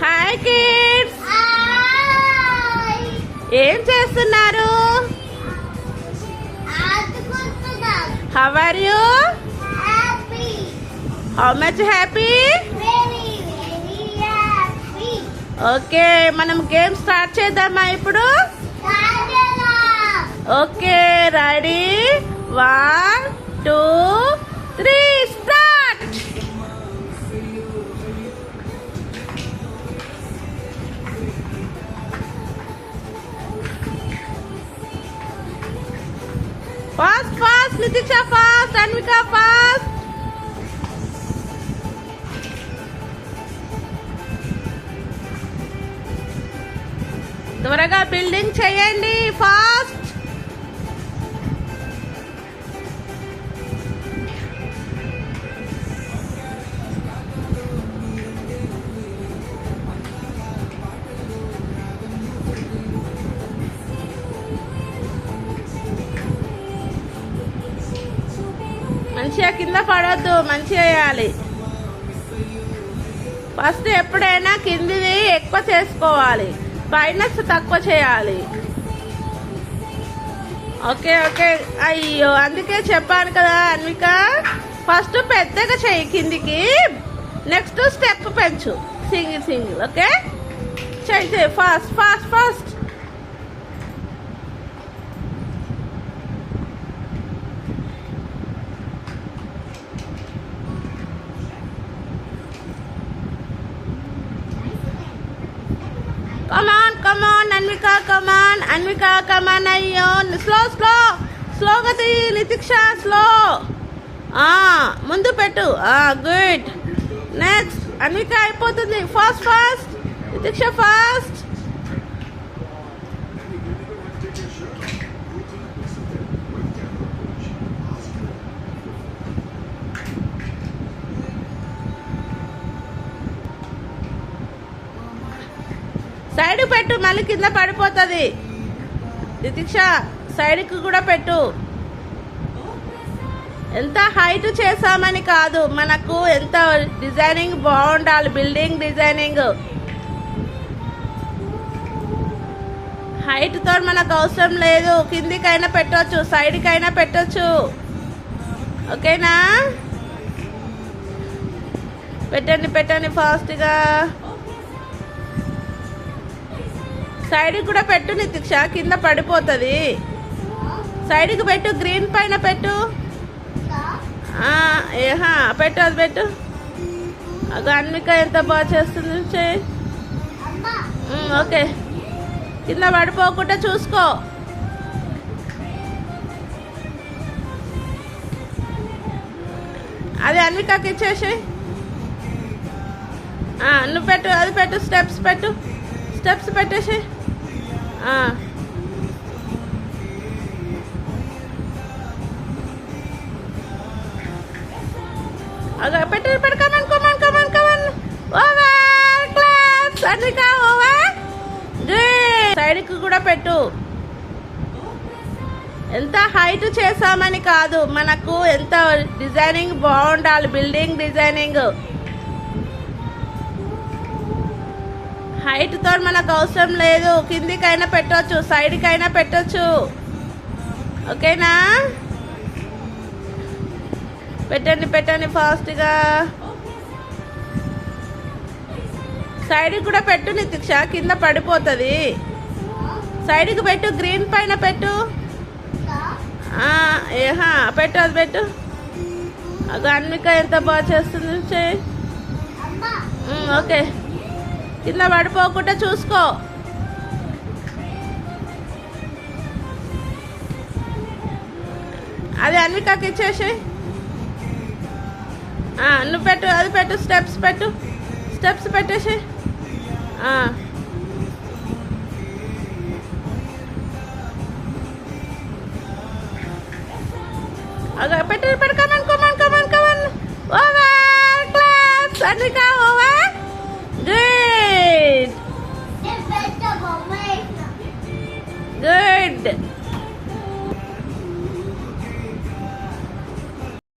Hi kids, hi ఏం చేస్తున్నారు? ఆడుకుంటున్నాం. How are you? Happy, how much happy? Very very happy. Okay, మనం game start చేద్దామా ఇప్పుడు? రాజేలా okay, ready? 1 2 3 start. Fast fast, Nitiksha fast, Anvika fast. త్వరగా బిల్డింగ్ చేయండి, ఫాస్ట్. మంచిగా కింద పడొద్దు, మంచిగా వేయాలి. ఫస్ట్ ఎప్పుడైనా కిందిది ఎక్కువ చేసుకోవాలి, పైన తక్కువ చేయాలి. ఓకే ఓకే, అయ్యో అందుకే చెప్పాను కదా అన్విక, ఫస్ట్ పెద్దగా చెయ్యి కిందికి, నెక్స్ట్ స్టెప్ పెంచు, సింగిల్ సింగిల్. ఓకే, చెయ్యి fast fast fast. Come on, Anvika, come on, Anvika, come on, అయ్యో స్లోగా తీయి నితిక్ష, స్లో. ముందు పెట్టు, గుడ్. నెక్స్ట్ అన్విక అయిపోతుంది, fast fast, Nitiksha fast. Side పెట్టు, మళ్ళీ కింద పడిపోతుంది. నితిక్ష సైడ్కి కూడా పెట్టు. ఎంత హైట్ చేసామని కాదు, మనకు ఎంత డిజైనింగ్ బాగుండాలి, బిల్డింగ్ డిజైనింగ్. హైట్తో మనకు అవసరం లేదు, కిందికైనా పెట్టవచ్చు, సైడ్కైనా పెట్టవచ్చు. ఓకేనా? పెట్టండి పెట్టండి ఫాస్ట్గా. సైడ్కి కూడా పెట్టు నితిక్ష, కింద పడిపోతుంది. సైడ్కి పెట్టు, గ్రీన్ పైన పెట్టు. పెట్టు, అది పెట్టు. అది అన్విక ఎంత బాగా చేస్తుంది, చేయి. ఓకే, కింద పడిపోకుండా చూసుకో. అది అన్వికకి ఇచ్చేసి. నువ్వు పెట్టు, అది పెట్టు, స్టెప్స్ పెట్టు, స్టెప్స్ పెట్టేసి. పెట్టు పెట్టు, come on come on come on come on. Over, claps Anvika, over. Good. సైడ్కి కూడా పెట్టు. ఎంత హైట్ చేసామని కాదు, మనకు ఎంత డిజైనింగ్ బాగుండాలి, బిల్డింగ్ డిజైనింగ్. హైట్తో మనకు అవసరం లేదు, కిందికైనా పెట్టవచ్చు, సైడ్కైనా పెట్టవచ్చు. ఓకేనా? పెట్టండి పెట్టండి ఫాస్ట్గా. సైడ్కి కూడా పెట్టు నితిక్ష, కింద పడిపోతుంది. సైడ్కి పెట్టు, గ్రీన్ పైన పెట్టు. పెట్టు, అది పెట్టు. అది అన్విక ఎంత బాగా చేస్తుంది, చేయి. ఓకే, కింద పడిపోకుండా చూసుకో. అది అన్వికకి ఇచ్చేసి. నువ్వు పెట్టు, అది పెట్టు, స్టెప్స్ పెట్టు, స్టెప్స్ పెట్టేసి. పెట్టు పెట్టు, come on come on come on come on. Over, claps Anvika,